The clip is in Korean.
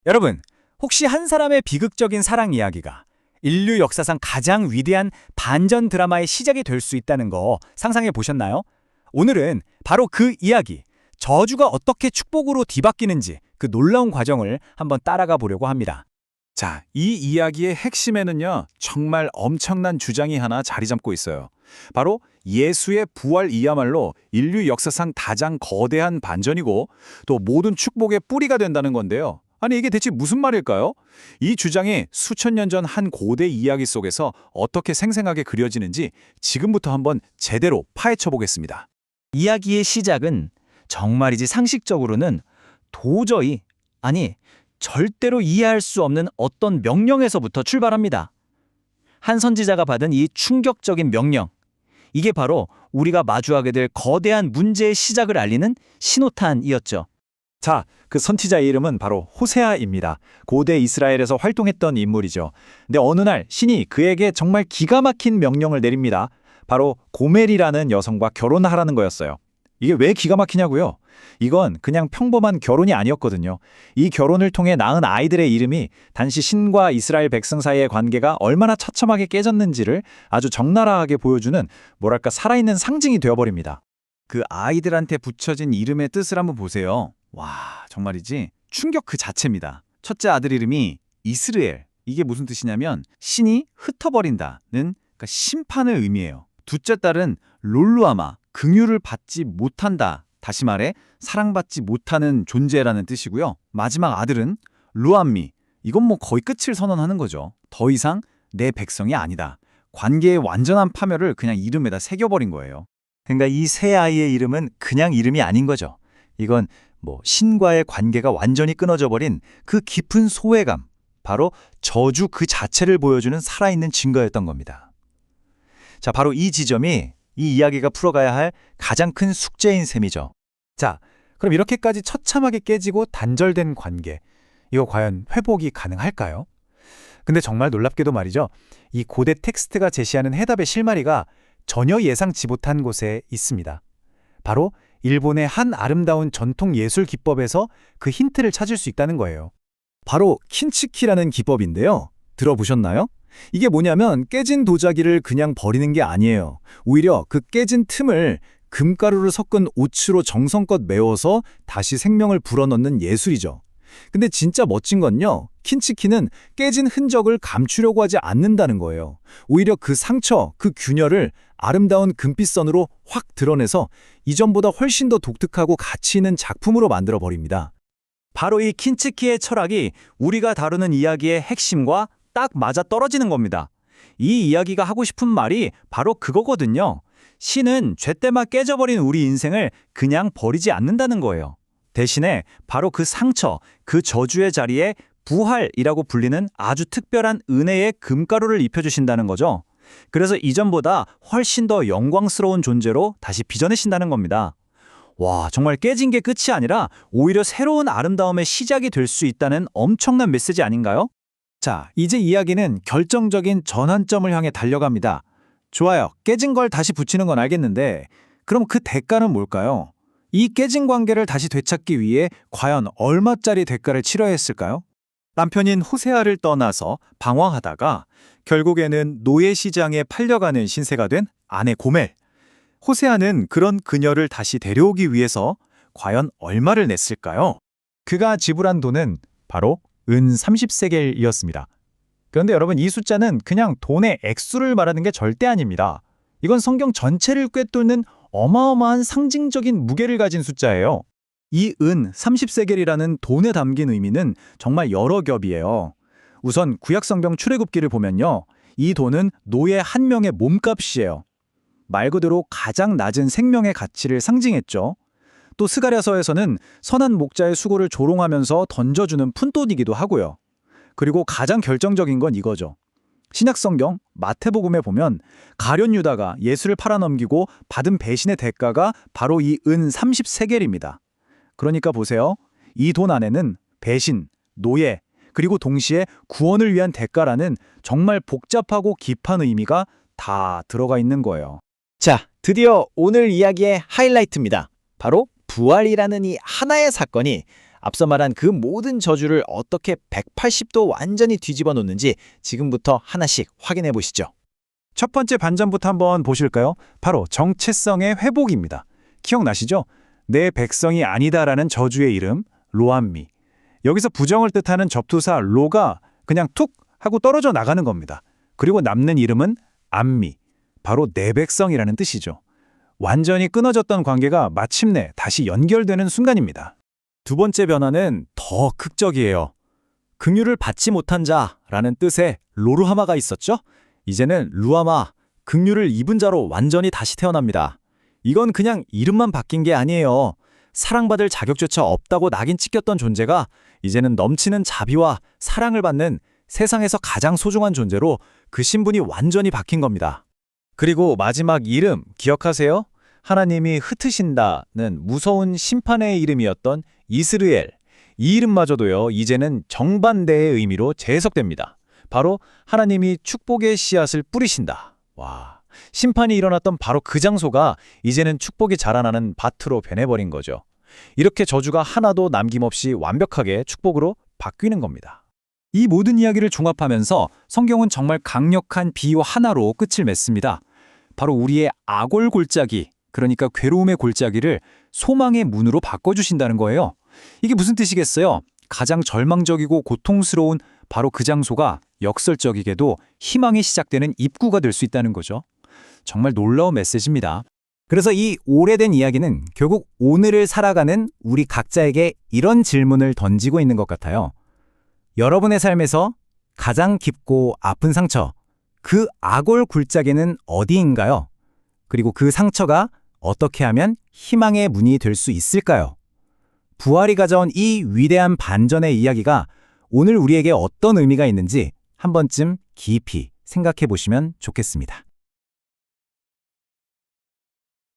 여러분, 혹시 한 사람의 비극적인 사랑 이야기가 인류 역사상 가장 위대한 반전 드라마의 시작이 될 수 있다는 거 상상해 보셨나요? 오늘은 바로 그 이야기, 저주가 어떻게 축복으로 뒤바뀌는지 그 놀라운 과정을 한번 따라가 보려고 합니다. 자, 이 이야기의 핵심에는요, 정말 엄청난 주장이 하나 자리 잡고 있어요. 바로 예수의 부활이야말로 인류 역사상 가장 거대한 반전이고 또 모든 축복의 뿌리가 된다는 건데요. 아니, 이게 대체 무슨 말일까요? 이 주장이 수천 년 전 한 고대 이야기 속에서 어떻게 생생하게 그려지는지 지금부터 한번 제대로 파헤쳐 보겠습니다. 이야기의 시작은 정말이지 상식적으로는 도저히, 아니, 절대로 이해할 수 없는 어떤 명령에서부터 출발합니다. 한 선지자가 받은 이 충격적인 명령, 이게 바로 우리가 마주하게 될 거대한 문제의 시작을 알리는 신호탄이었죠. 자, 그 선지자의 이름은 바로 호세아입니다. 고대 이스라엘에서 활동했던 인물이죠. 근데 어느 날 신이 그에게 정말 기가 막힌 명령을 내립니다. 바로 고멜이라는 여성과 결혼하라는 거였어요. 이게 왜 기가 막히냐고요? 이건 그냥 평범한 결혼이 아니었거든요. 이 결혼을 통해 낳은 아이들의 이름이 단지 신과 이스라엘 백성 사이의 관계가 얼마나 처참하게 깨졌는지를 아주 적나라하게 보여주는 뭐랄까 살아있는 상징이 되어버립니다. 그 아이들한테 붙여진 이름의 뜻을 한번 보세요. 와, 정말이지 충격 그 자체입니다. 첫째 아들 이름이 이스르엘. 이게 무슨 뜻이냐면 신이 흩어버린다는 그러니까 심판을 의미해요. 둘째 딸은 롤루아마, 긍휼을 받지 못한다. 다시 말해 사랑받지 못하는 존재라는 뜻이고요. 마지막 아들은 루암미. 이건 뭐 거의 끝을 선언하는 거죠. 더 이상 내 백성이 아니다. 관계의 완전한 파멸을 그냥 이름에다 새겨버린 거예요. 그러니까 이 세 아이의 이름은 그냥 이름이 아닌 거죠. 이건 뭐 신과의 관계가 완전히 끊어져 버린 그 깊은 소외감, 바로 저주 그 자체를 보여주는 살아있는 증거였던 겁니다. 자, 바로 이 지점이 이 이야기가 풀어가야 할 가장 큰 숙제인 셈이죠. 자, 그럼 이렇게까지 처참하게 깨지고 단절된 관계, 이거 과연 회복이 가능할까요? 근데 정말 놀랍게도 말이죠. 이 고대 텍스트가 제시하는 해답의 실마리가 전혀 예상치 못한 곳에 있습니다. 바로 일본의 한 아름다운 전통 예술 기법에서 그 힌트를 찾을 수 있다는 거예요. 바로 킨치키라는 기법인데요. 들어보셨나요? 이게 뭐냐면 깨진 도자기를 그냥 버리는 게 아니에요. 오히려 그 깨진 틈을 금가루를 섞은 오츠로 정성껏 메워서 다시 생명을 불어넣는 예술이죠. 근데 진짜 멋진 건요. 킨치키는 깨진 흔적을 감추려고 하지 않는다는 거예요. 오히려 그 상처, 그 균열을 아름다운 금빛선으로 확 드러내서 이전보다 훨씬 더 독특하고 가치 있는 작품으로 만들어버립니다. 바로 이 킨치키의 철학이 우리가 다루는 이야기의 핵심과 딱 맞아 떨어지는 겁니다. 이 이야기가 하고 싶은 말이 바로 그거거든요. 신은 죄때만 깨져버린 우리 인생을 그냥 버리지 않는다는 거예요. 대신에 바로 그 상처, 그 저주의 자리에 부활이라고 불리는 아주 특별한 은혜의 금가루를 입혀주신다는 거죠. 그래서 이전보다 훨씬 더 영광스러운 존재로 다시 빚어내신다는 겁니다. 와, 정말 깨진 게 끝이 아니라 오히려 새로운 아름다움의 시작이 될 수 있다는 엄청난 메시지 아닌가요? 자, 이제 이야기는 결정적인 전환점을 향해 달려갑니다. 좋아요. 깨진 걸 다시 붙이는 건 알겠는데 그럼 그 대가는 뭘까요? 이 깨진 관계를 다시 되찾기 위해 과연 얼마짜리 대가를 치러야 했을까요? 남편인 호세아를 떠나서 방황하다가 결국에는 노예 시장에 팔려가는 신세가 된 아내 고멜. 호세아는 그런 그녀를 다시 데려오기 위해서 과연 얼마를 냈을까요? 그가 지불한 돈은 바로 은 30세겔이었습니다. 그런데 여러분, 이 숫자는 그냥 돈의 액수를 말하는 게 절대 아닙니다. 이건 성경 전체를 꿰뚫는 어마어마한 상징적인 무게를 가진 숫자예요. 이 은 30세겔이라는 돈에 담긴 의미는 정말 여러 겹이에요. 우선 구약성경 출애굽기를 보면요. 이 돈은 노예 한 명의 몸값이에요. 말 그대로 가장 낮은 생명의 가치를 상징했죠. 또 스가랴서에서는 선한 목자의 수고를 조롱하면서 던져주는 푼돈이기도 하고요. 그리고 가장 결정적인 건 이거죠. 신약성경 마태복음에 보면 가룟 유다가 예수를 팔아넘기고 받은 배신의 대가가 바로 이 은 30세겔입니다. 그러니까 보세요. 이 돈 안에는 배신, 노예, 그리고 동시에 구원을 위한 대가라는 정말 복잡하고 깊은 의미가 다 들어가 있는 거예요. 자, 드디어 오늘 이야기의 하이라이트입니다. 바로 부활이라는 이 하나의 사건이 앞서 말한 그 모든 저주를 어떻게 180도 완전히 뒤집어 놓는지 지금부터 하나씩 확인해 보시죠. 첫 번째 반전부터 한번 보실까요? 바로 정체성의 회복입니다. 기억나시죠? 내 백성이 아니다라는 저주의 이름, 로암미. 여기서 부정을 뜻하는 접두사 로가 그냥 툭 하고 떨어져 나가는 겁니다. 그리고 남는 이름은 암미, 바로 내 백성이라는 뜻이죠. 완전히 끊어졌던 관계가 마침내 다시 연결되는 순간입니다. 두 번째 변화는 더 극적이에요. 긍휼을 받지 못한 자라는 뜻의 로르하마가 있었죠? 이제는 루아마, 긍휼을 입은 자로 완전히 다시 태어납니다. 이건 그냥 이름만 바뀐 게 아니에요. 사랑받을 자격조차 없다고 낙인 찍혔던 존재가 이제는 넘치는 자비와 사랑을 받는 세상에서 가장 소중한 존재로 그 신분이 완전히 바뀐 겁니다. 그리고 마지막 이름 기억하세요? 하나님이 흩으신다는 무서운 심판의 이름이었던 이스르엘. 이 이름마저도요, 이제는 정반대의 의미로 재해석됩니다. 바로 하나님이 축복의 씨앗을 뿌리신다. 와, 심판이 일어났던 바로 그 장소가 이제는 축복이 자라나는 밭으로 변해버린 거죠. 이렇게 저주가 하나도 남김없이 완벽하게 축복으로 바뀌는 겁니다. 이 모든 이야기를 종합하면서 성경은 정말 강력한 비유 하나로 끝을 맺습니다. 바로 우리의 악골 골짜기, 그러니까 괴로움의 골짜기를 소망의 문으로 바꿔주신다는 거예요. 이게 무슨 뜻이겠어요? 가장 절망적이고 고통스러운 바로 그 장소가 역설적이게도 희망이 시작되는 입구가 될 수 있다는 거죠. 정말 놀라운 메시지입니다. 그래서 이 오래된 이야기는 결국 오늘을 살아가는 우리 각자에게 이런 질문을 던지고 있는 것 같아요. 여러분의 삶에서 가장 깊고 아픈 상처, 그 악골 굴짝에는 어디인가요? 그리고 그 상처가 어떻게 하면 희망의 문이 될 수 있을까요? 부활이 가져온 이 위대한 반전의 이야기가 오늘 우리에게 어떤 의미가 있는지 한 번쯤 깊이 생각해 보시면 좋겠습니다.